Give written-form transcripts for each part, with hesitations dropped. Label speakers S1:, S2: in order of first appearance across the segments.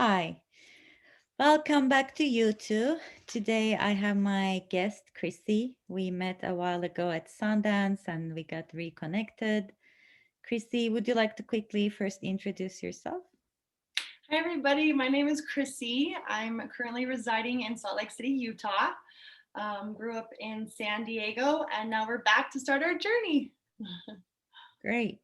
S1: Hi, welcome back to you too. Today I have my guest Chrissy. We met a while ago at Sundance and we got reconnected. Chrissy, would you like to quickly first introduce yourself?
S2: Hi, everybody. My name is Chrissy. I'm currently residing in Salt Lake City, Utah. Grew up in San Diego, and now we're back to start our journey.
S1: Great.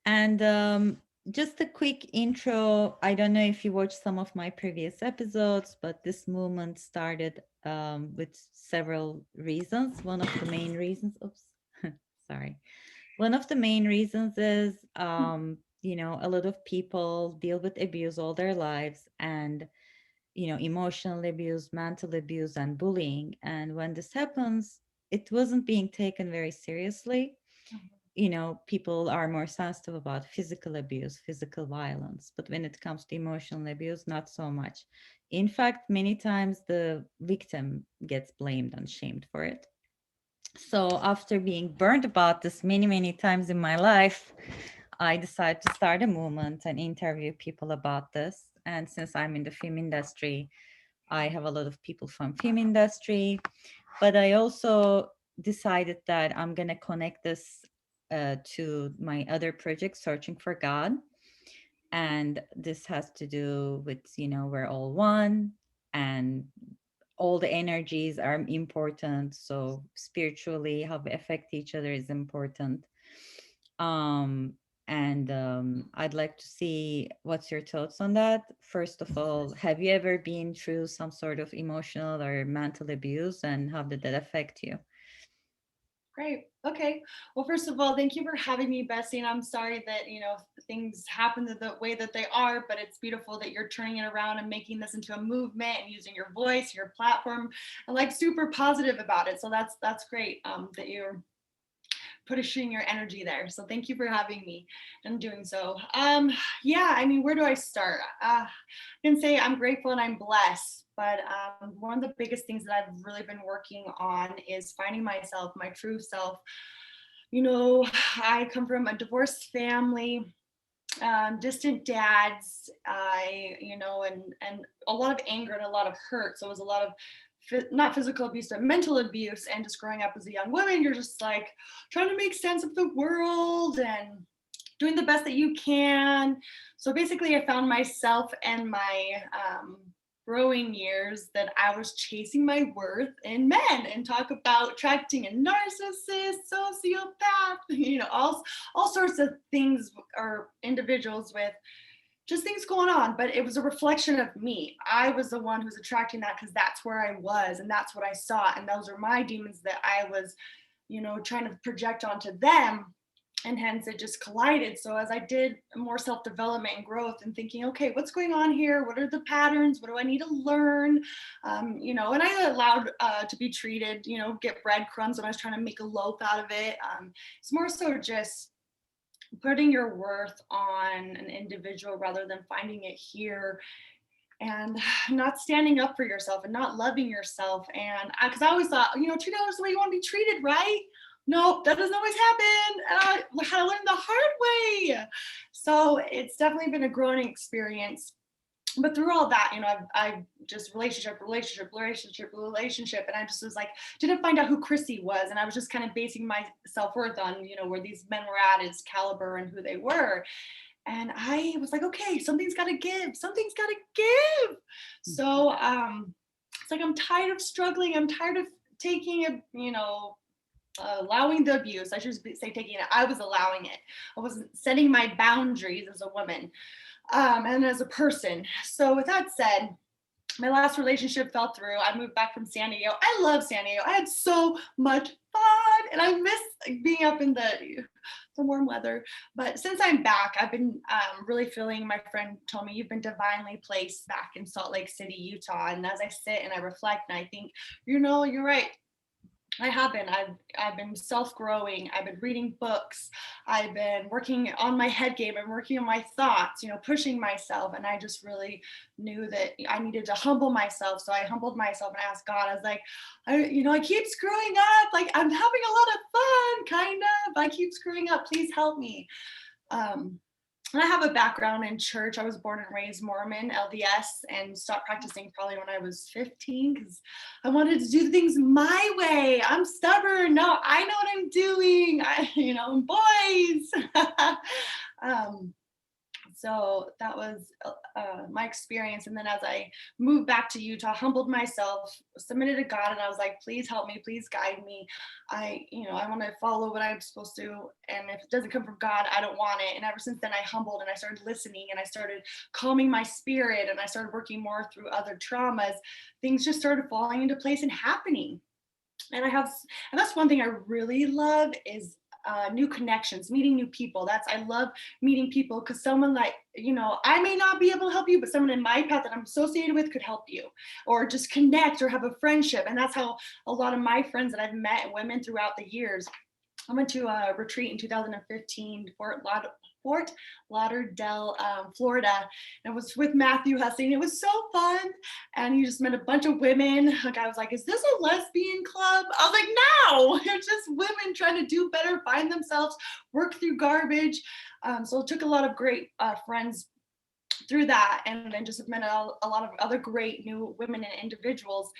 S1: And just a quick intro. I don't know if you watched some of my previous episodes, but this movement started with several reasons. One of the main reasons, oops, sorry. One of the main reasons is, a lot of people deal with abuse all their lives and, emotional abuse, mental abuse, and bullying. And when this happens, it wasn't being taken very seriously. People are more sensitive about physical abuse, physical violence, but when it comes to emotional abuse, not so much. In fact, many times the victim gets blamed and shamed for it. So after being burned about this many, many times in my life, I decided to start a movement and interview people about this. And since I'm in the film industry, I have a lot of people from film industry, but I also decided that I'm gonna connect this to my other project, Searching for God, and this has to do with we're all one, and all the energies are important, so spiritually how we affect each other is important. Um and I'd like to see what's your thoughts on that. First of all, have you ever been through some sort of emotional or mental abuse, and how did that affect you?
S2: Great. Okay. Well, first of all, thank you for having me, Bessie. And I'm sorry that, things happen the way that they are, but it's beautiful that you're turning it around and making this into a movement and using your voice, your platform, and like super positive about it. So that's great that you're pushing your energy there. So thank you for having me and doing so. Yeah, I mean, where do I start? I can say I'm grateful and I'm blessed, but one of the biggest things that I've really been working on is finding myself, my true self. You know, I come from a divorced family, distant dads, and a lot of anger and a lot of hurt. So it was a lot of not physical abuse, but mental abuse. And just growing up as a young woman, you're just like trying to make sense of the world and doing the best that you can. So basically, I found myself and my growing years that I was chasing my worth in men and talk about attracting a narcissist, sociopath, all sorts of things or individuals with just things going on. But it was a reflection of me. I was the one who's attracting that because that's where I was and that's what I saw. And those are my demons that I was, trying to project onto them, and hence it just collided. So as I did more self-development and growth and thinking, okay, what's going on here, what are the patterns, what do I need to learn, and I allowed to be treated, get breadcrumbs when I was trying to make a loaf out of it. It's more so just putting your worth on an individual rather than finding it here, and not standing up for yourself and not loving yourself. And because I always thought, treat others the way you want to be treated, right? Nope, that doesn't always happen. And I had to learn the hard way. So it's definitely been a growing experience. But through all that, I've just relationship, and I just was like, didn't find out who Chrissy was, and I was just kind of basing my self worth on, where these men were at, his caliber, and who they were. And I was like, okay, something's got to give. Something's got to give. So it's like I'm tired of struggling. I'm tired of taking a, allowing the abuse. I should say taking it. I was allowing it. I wasn't setting my boundaries as a woman, and as a person. So with that said, my last relationship fell through. I moved back from San Diego. I love San Diego. I had so much fun, and I miss being up in the warm weather. But since I'm back, I've been really feeling. My friend told me you've been divinely placed back in Salt Lake City, Utah. And as I sit and I reflect, and I think, you're right. I have been. I've been self-growing. I've been reading books. I've been working on my head game and working on my thoughts, pushing myself. And I just really knew that I needed to humble myself. So I humbled myself and asked God. I was like, I keep screwing up. Like I'm having a lot of fun, kind of. I keep screwing up. Please help me. Um, And I have a background in church. I was born and raised Mormon, LDS, and stopped practicing probably when I was 15 because I wanted to do things my way. I'm stubborn. No, I know what I'm doing. Boys. um, so that was my experience. And then as I moved back to Utah, humbled myself, submitted to God, and I was like, please help me, please guide me. I want to follow what I'm supposed to, and if it doesn't come from God, I don't want it. And ever since then, I humbled and I started listening and I started calming my spirit and I started working more through other traumas. Things just started falling into place and happening. And that's one thing I really love is new connections, meeting new people. I love meeting people because someone like, I may not be able to help you, but someone in my path that I'm associated with could help you or just connect or have a friendship. And that's how a lot of my friends that I've met and women throughout the years. I went to a retreat in 2015, Fort Lauderdale, Florida, and I was with Matthew Hussey. It was so fun, and you just met a bunch of women. Like I was like, "Is this a lesbian club?" I was like, "No, it's just women trying to do better, find themselves, work through garbage." So it took a lot of great friends through that, and then just met a lot of other great new women and individuals.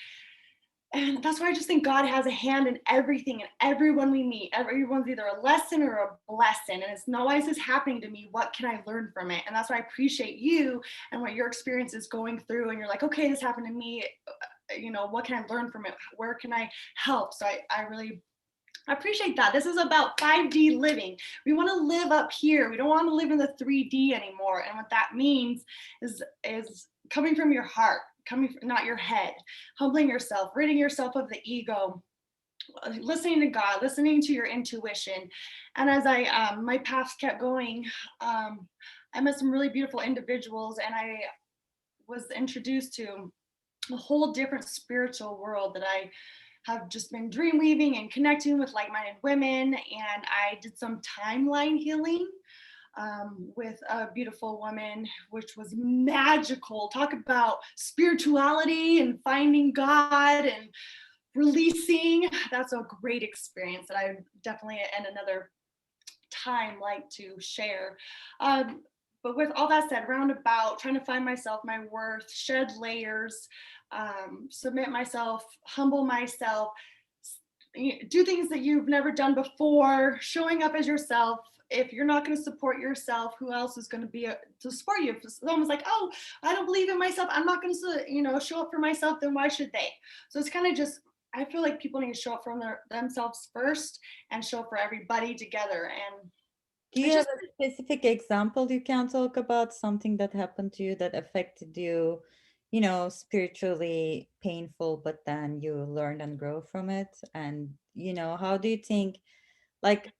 S2: And that's why I just think God has a hand in everything and everyone we meet. Everyone's either a lesson or a blessing. And it's not why is this happening to me? What can I learn from it? And that's why I appreciate you and what your experience is going through. And you're like, okay, this happened to me. What can I learn from it? Where can I help? So I really appreciate that. This is about 5D living. We want to live up here. We don't want to live in the 3D anymore. And what that means is coming from your heart, coming from, not your head, humbling yourself, ridding yourself of the ego, listening to God, listening to your intuition. And as my paths kept going, I met some really beautiful individuals, and I was introduced to a whole different spiritual world that I have just been dream weaving and connecting with like-minded women. And I did some timeline healing with a beautiful woman, which was magical. Talk about spirituality and finding God and releasing. That's a great experience that I definitely, and another time, like to share. But with all that said, roundabout, trying to find myself, my worth, shed layers, submit myself, humble myself, do things that you've never done before, showing up as yourself. If you're not going to support yourself, who else is going to be to support you? If someone's like, oh, I don't believe in myself, I'm not going to, show up for myself, then why should they? So it's kind of just, I feel like people need to show up for themselves first and show up for everybody together. And
S1: Do you
S2: it's
S1: have
S2: just,
S1: a specific example you can talk about, something that happened to you that affected you, spiritually painful, but then you learned and grow from it? And, how do you think, like,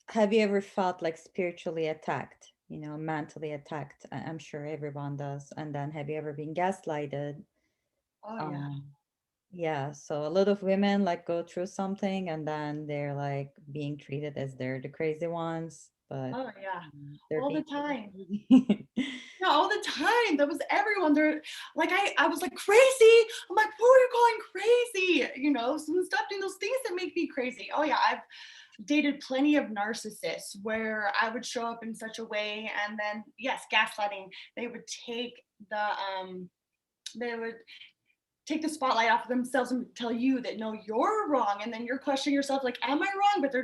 S1: have you ever felt like spiritually attacked, mentally attacked? I'm sure everyone does. And then have you ever been gaslighted?
S2: oh yeah,
S1: Um, yeah, so a lot of women like go through something and then they're like being treated as they're the crazy ones, but
S2: oh yeah,
S1: they're
S2: all the
S1: being
S2: time.
S1: treated crazy.
S2: Yeah, all the time. That was everyone. They're like, I was like crazy. I'm like, who are you calling crazy? So stop doing those things that make me crazy. Oh yeah, I've dated plenty of narcissists where I would show up in such a way, and then yes, gaslighting. They would take the they would take the spotlight off of themselves and tell you that no, you're wrong, and then you're questioning yourself like, am I wrong? But they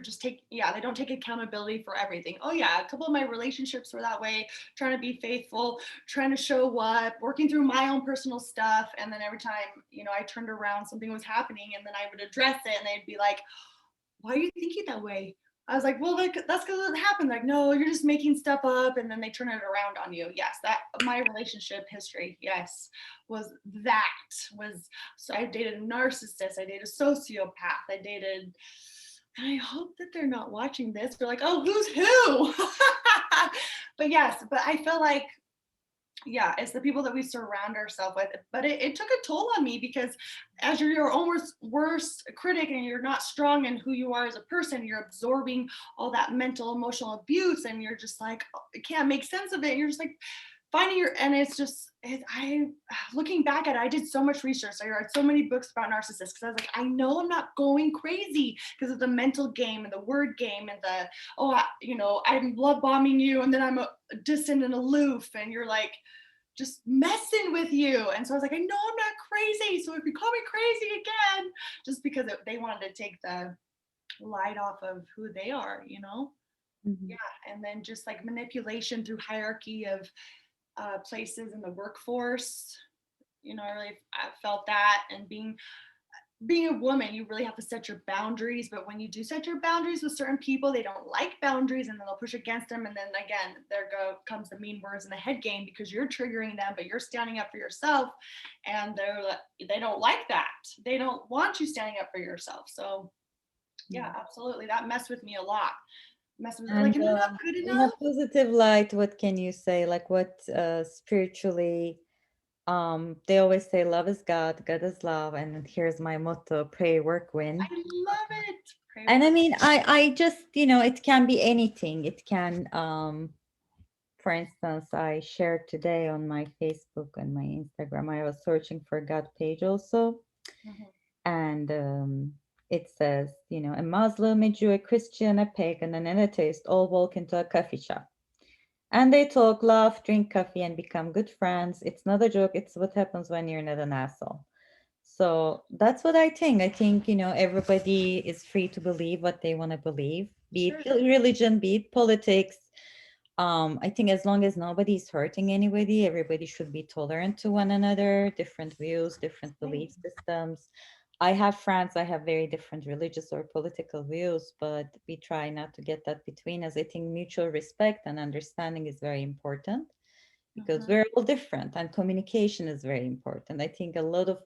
S2: don't take accountability for everything. Oh yeah, a couple of my relationships were that way, trying to be faithful, trying to show up, working through my own personal stuff, and then every time I turned around, something was happening, and then I would address it and they'd be like, why are you thinking that way? I was like, well, that's because it happened. Like, no, you're just making stuff up, and then they turn it around on you. Yes, that my relationship history, yes, was that was. So I dated a narcissist, I dated a sociopath, I dated. And I hope that they're not watching this. They're like, oh, who's who? But yes, but I feel like yeah, it's the people that we surround ourselves with. But it took a toll on me because as you're your own worst critic and you're not strong in who you are as a person, you're absorbing all that mental, emotional abuse, and you're just like, it can't make sense of it. And you're just like, finding your, and it's just I looking back at it, I did so much research, I read so many books about narcissists because I was like, I know I'm not going crazy because of the mental game and the word game and the, oh I'm love bombing you and then I'm distant and aloof and you're like just messing with you. And so I was like, I know I'm not crazy, so if you call me crazy again, just because they wanted to take the light off of who they are,
S1: Mhm.
S2: yeah. And then just like manipulation through hierarchy of places in the workforce. I felt that. And being a woman, you really have to set your boundaries. But when you do set your boundaries with certain people, they don't like boundaries, and then they'll push against them. And then again, comes the mean words in the head game because you're triggering them, but you're standing up for yourself, and they don't like that. They don't want you standing up for yourself. So yeah,
S1: Yeah.
S2: absolutely, that messed with me a lot. Messed with
S1: And
S2: like, am I not good
S1: in a
S2: enough?
S1: positive light, what can you say? Like what spiritually, they always say love is God, God is love, and here's my motto, pray, work,
S2: I
S1: win.
S2: love it. Pray
S1: And I
S2: work.
S1: mean, I just, it can be anything. It can, for instance, I shared today on my Facebook and my Instagram, I was searching for God page also.
S2: Mhm.
S1: And it says, a Muslim, a Jew, a Christian, a pagan, and an atheist all walk into a coffee shop. And they talk, laugh, drink coffee, and become good friends. It's not a joke. It's what happens when you're not an asshole. So that's what I think. I think, everybody is free to believe what they want to believe, be
S2: Sure.
S1: it religion, be it politics. I think as long as nobody's hurting anybody, everybody should be tolerant to one another, different views, different
S2: Right.
S1: belief systems. I have friends, I have very different religious or political views, but we try not to get that between us. I think mutual respect and understanding is very important because
S2: Mhm.
S1: we're all different and communication is very important. I think a lot of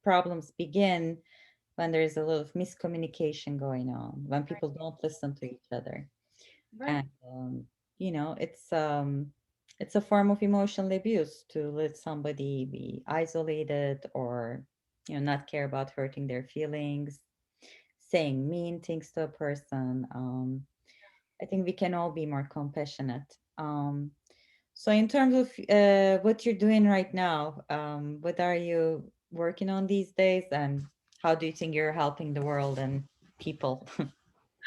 S1: problems begin when there's a lot of miscommunication going on, when
S2: Right.
S1: people don't listen to each other.
S2: Right.
S1: And it's a form of emotional abuse to let somebody be isolated or not care about hurting their feelings, saying mean things to a person. I think we can all be more compassionate. So in terms of what you're doing right now, what are you working on these days, and how do you think you're helping the world and people?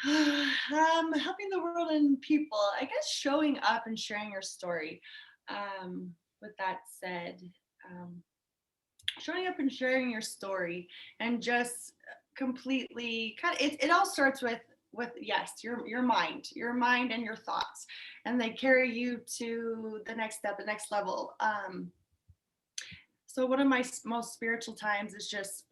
S2: Helping the world and people. I guess showing up and sharing your story. With that said, um, showing up and sharing your story and just completely kind of it all starts with yes, your mind and your thoughts, and they carry you to the next step, the next level. So one of my most spiritual times is just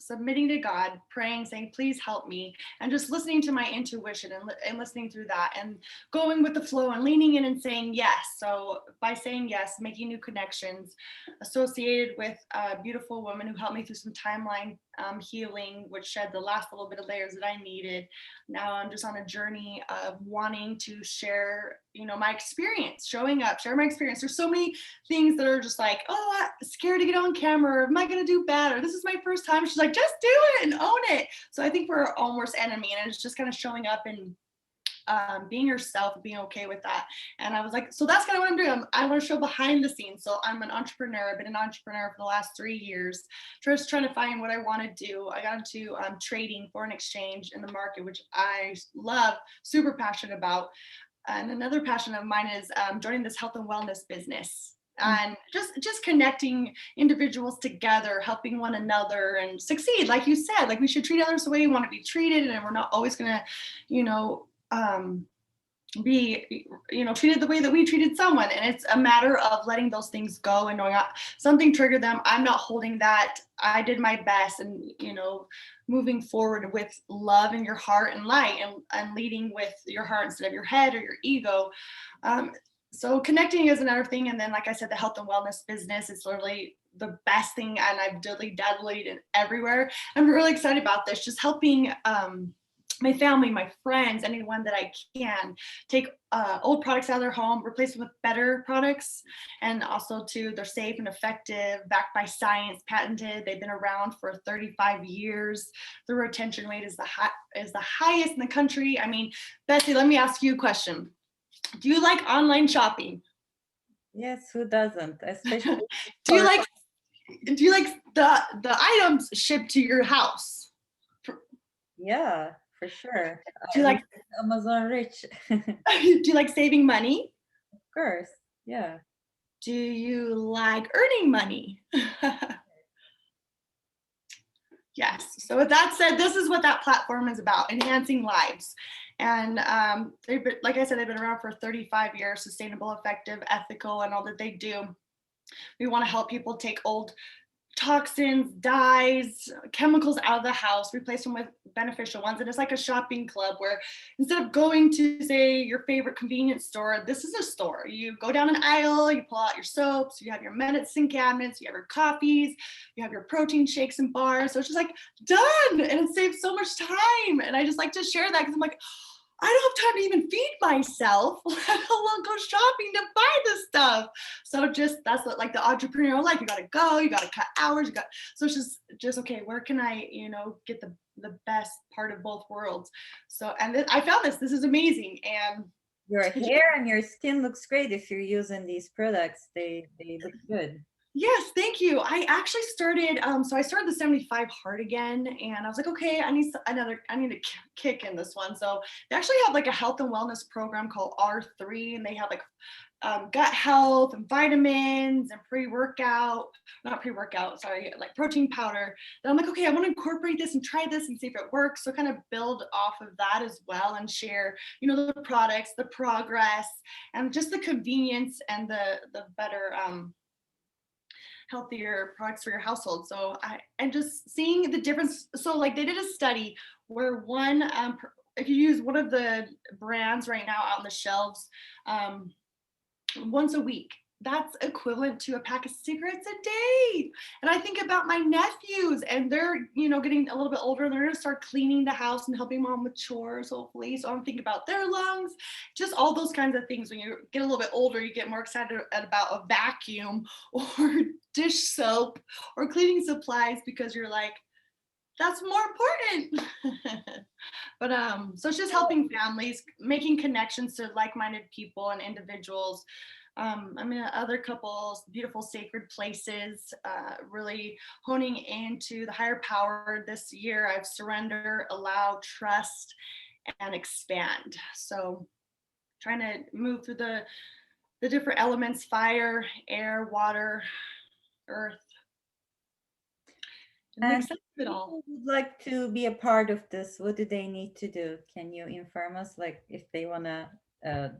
S2: submitting to God, praying, saying, please help me, and just listening to my intuition and listening through that and going with the flow and leaning in and saying yes. So by saying yes, making new connections associated with a beautiful woman who helped me through some timeline healing, which shed the last little bit of layers that I needed. Now I'm just on a journey of wanting to share, my experience, showing up, share my experience. There's so many things that are just like, oh, I'm scared to get on camera. Or, am I going to do bad? Or this is my first time. She's like, just do it and own it. So I think we're our worst enemy. And it's just kind of showing up and being yourself, being okay with that. And I was like, so that's kind of what I'm doing. I want to show behind the scenes. So I'm an entrepreneur. I've been an entrepreneur for the last 3 years, just trying to find what I want to do. I got into trading, foreign exchange in the market, which I love, super passionate about. And another passion of mine is joining this health and wellness business and just connecting individuals together, helping one another and succeed. Like you said, like we should treat others the way we want to be treated, and we're not always gonna, you know, um, be treated the way that we treated someone. And it's a matter of letting those things go and knowing something triggered them. I'm not holding that. I did my best, and moving forward with love in your heart and light, and leading with your heart instead of your head or your ego. um, so connecting is another thing. And then, like I said, the health and wellness business is literally the best thing, and I've dabbling in everywhere. I'm really excited about this, just helping my family, my friends, anyone that I can take old products out of their home, replace them with better products, and also too, they're safe and effective, backed by science, patented. They've been around for 35 years. The retention rate is the highest in the country. I mean, Betsy, let me ask you a question. Do you like online shopping?
S1: Yes, who doesn't? Especially
S2: do you
S1: for,
S2: like the items shipped to your house?
S1: yeah, for sure.
S2: Do you
S1: We
S2: like
S1: Amazon rich.
S2: do you like saving money?
S1: Of course. Yeah.
S2: Do you like earning money? Yes. So with that said, this is what that platform is about: enhancing lives. And they've been, like I said, they've been around for 35 years, sustainable, effective, ethical, and all that they do. We want to help people take old toxins, dyes, chemicals out of the house, replace them with beneficial ones. And it's like a shopping club where instead of going to, say, your favorite convenience store, this is a store. You go down an aisle, you pull out your soaps, you have your medicine cabinets, you have your coffees, you have your protein shakes and bars. So it's just like done. And it saves so much time. And I just like to share that because I'm like, I don't have time to even feed myself, let alone go shopping to buy this stuff. So just that's what, like the entrepreneurial life. You gotta go, you gotta cut hours, you got so it's just okay, where can I, get the best part of both worlds? So and I found this is amazing. And
S1: Your hair and your skin looks great if you're using these products. They look good.
S2: yes, thank you. I actually started, so I started the 75 hard again, and I was like, okay, I need a kick in this one. So they actually have like a health and wellness program called R3, and they have like gut health and vitamins and not pre-workout, sorry, like protein powder. And I'm like, okay, I want to incorporate this and try this and see if it works. So kind of build off of that as well and share, the products, the progress, and just the convenience and the better, healthier products for your household. So and just seeing the difference. So like they did a study where if you use one of the brands right now out on the shelves, once a week, that's equivalent to a pack of cigarettes a day. And I think about my nephews, and they're, getting a little bit older, and they're going to start cleaning the house and helping mom with chores, hopefully. So I'm thinking about their lungs, just all those kinds of things. When you get a little bit older, you get more excited about a vacuum or dish soap or cleaning supplies because you're like, that's more important. But so it's just helping families, making connections to like-minded people and individuals. I'm in other couples, beautiful sacred places, really honing into the higher power this year. I've surrender, allow, trust, and expand. So trying to move through the different elements: fire, air, water, earth, and make
S1: And
S2: sense of it all.
S1: people would like to be a part of this. What do they need to do? Can you inform us, like if they wanna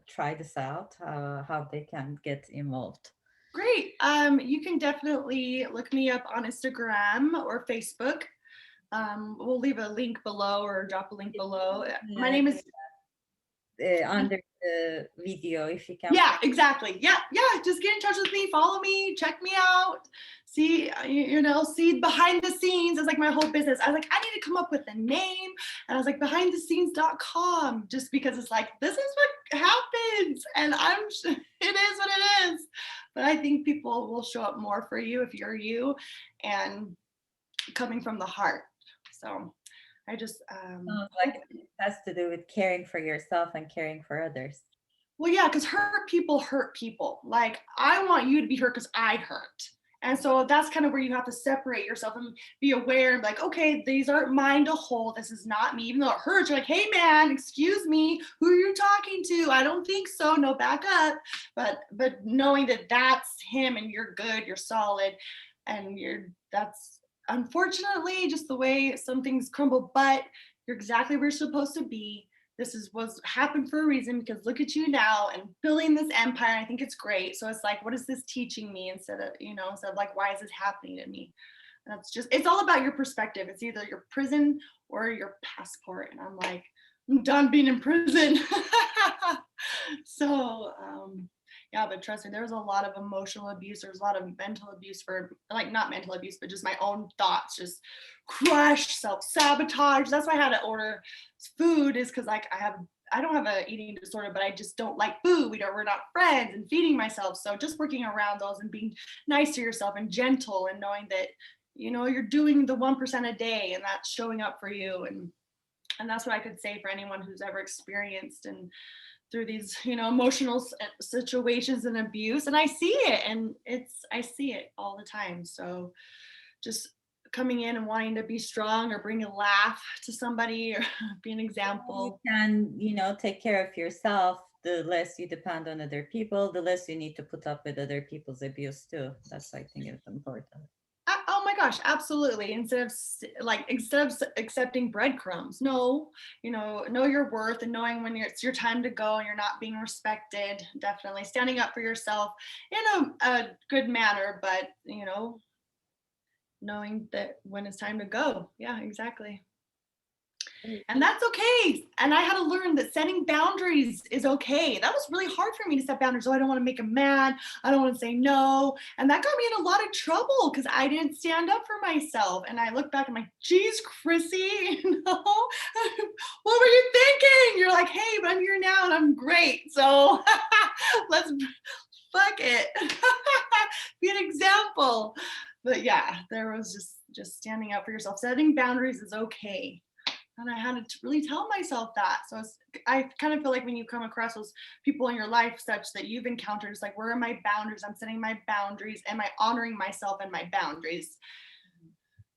S1: try this out, how they can get involved?
S2: Great. You can definitely look me up on Instagram or Facebook. We'll leave a link below or drop a link below. My name is,
S1: Under the video, if you can.
S2: yeah, exactly. Yeah, yeah. Just get in touch with me, follow me, check me out, see, see behind the scenes. It's like my whole business. I was like, I need to come up with a name. And I was like, behindthescenes.com, just because it's like, this is what happens. And it is what it is. But I think people will show up more for you if you're you and coming from the heart. So I just
S1: Sounds like it has to do with caring for yourself and caring for others.
S2: well, yeah, because hurt people hurt people. Like, I want you to be hurt because I hurt. And so that's kind of where you have to separate yourself and be aware and like, okay, these aren't mine to hold. This is not me. Even though it hurts, you're like, hey man, excuse me, who are you talking to? I don't think so. No, back up. But knowing that that's him and you're good, you're solid, and that's unfortunately just the way some things crumble, but you're exactly where you're supposed to be. Was happened for a reason, because look at you now and building this empire. I think it's great. So it's like, what is this teaching me, instead of like, why is this happening to me? And it's all about your perspective. It's either your prison or your passport. And I'm like, I'm done being in prison. So yeah, but trust me, there was a lot of emotional abuse. There's a lot of mental abuse, for like, not mental abuse, but just my own thoughts, just crush, self-sabotage. That's why I had to order food, is because like I don't have an eating disorder, but I just don't like food. We're not friends, and feeding myself. So just working around those and being nice to yourself and gentle, and knowing that, you're doing the 1% a day, and that's showing up for you. And that's what I could say for anyone who's ever experienced and through these, emotional situations and abuse, and I see it, and I see it all the time. So just coming in and wanting to be strong or bring a laugh to somebody or be an
S1: You
S2: example.
S1: can, take care of yourself. The less you depend on other people, the less you need to put up with other people's abuse too. That's, I think, is important.
S2: Oh my gosh, absolutely. Instead of accepting breadcrumbs, no, know your worth and knowing when it's your time to go and you're not being respected. Definitely standing up for yourself in a good manner, but knowing that when it's time to go. Yeah, exactly. And that's okay. And I had to learn that setting boundaries is okay. That was really hard for me to set boundaries. Oh, I don't want to make them mad. I don't want to say no. And that got me in a lot of trouble because I didn't stand up for myself. And I look back and I'm like, geez, Chrissy, what were you thinking? You're like, hey, but I'm here now and I'm great. So let's fuck it. Be an example. But yeah, there was just standing up for yourself. Setting boundaries is okay, and I had to really tell myself that. So I kind of feel like when you come across those people in your life such that you've encountered, it's like, where are my boundaries? I'm setting my boundaries. Am I honoring myself and my boundaries?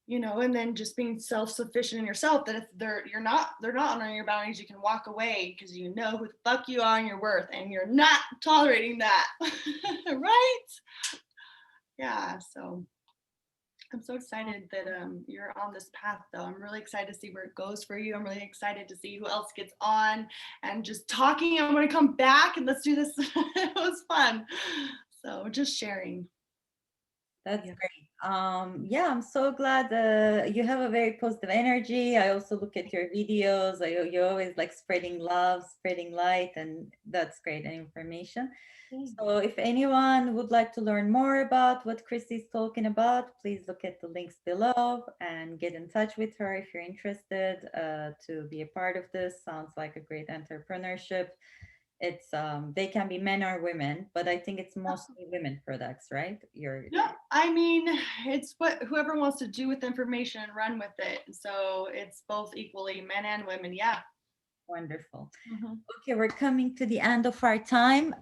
S2: And then just being self-sufficient in yourself, that if they're not honoring your boundaries, you can walk away because you know who the fuck you are and your worth, and you're not tolerating that. Right? Yeah. So I'm so excited that you're on this path, though. I'm really excited to see where it goes for you. I'm really excited to see who else gets on and just talking. I'm going to come back and let's do this. It was fun. So just sharing.
S1: That's
S2: Yeah.
S1: great. Yeah, I'm so glad you have a very positive energy. I also look at your videos. You're always like spreading love, spreading light, and that's great information. So if anyone would like to learn more about what Chrissy's talking about, please look at the links below and get in touch with her if you're interested to be a part of this. Sounds like a great entrepreneurship. It's they can be men or women, but I think it's mostly women products, right? You're
S2: No, I mean, it's what whoever wants to do with information and run with it. So it's both equally men and women. Yeah.
S1: wonderful.
S2: Mhm.
S1: Okay, we're coming to the end of our time.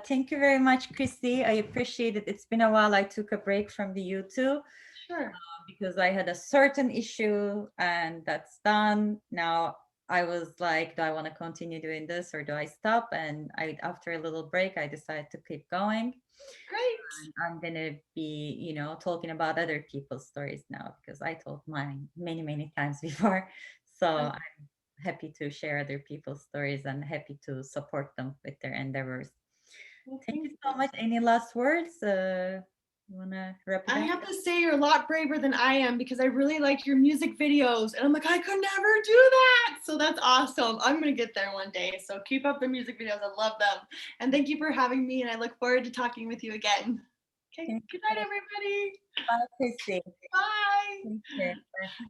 S1: Thank you very much, Chrissy. I appreciate it. It's been a while. I took a break from the YouTube
S2: Sure.
S1: because I had a certain issue and that's done. Now I was like, do I want to continue doing this or do I stop? And after a little break, I decided to keep going.
S2: Great.
S1: I'm gonna be, talking about other people's stories now because I told mine many, many times before. So I'm happy to share other people's stories and happy to support them with their endeavors.
S2: Well,
S1: Thank you
S2: thank
S1: so
S2: you.
S1: much. Any last words? You wanna wrap it
S2: I
S1: up?
S2: have to say you're a lot braver than I am because I really like your music videos. And I'm like, I could never do that. So that's awesome. I'm going to get there one day. So keep up the music videos. I love them. And thank you for having me. And I look forward to talking with you again. Okay.
S1: Thank
S2: Good
S1: you.
S2: night, everybody.
S1: Bye, Christy.
S2: Bye.
S1: Take care. Bye.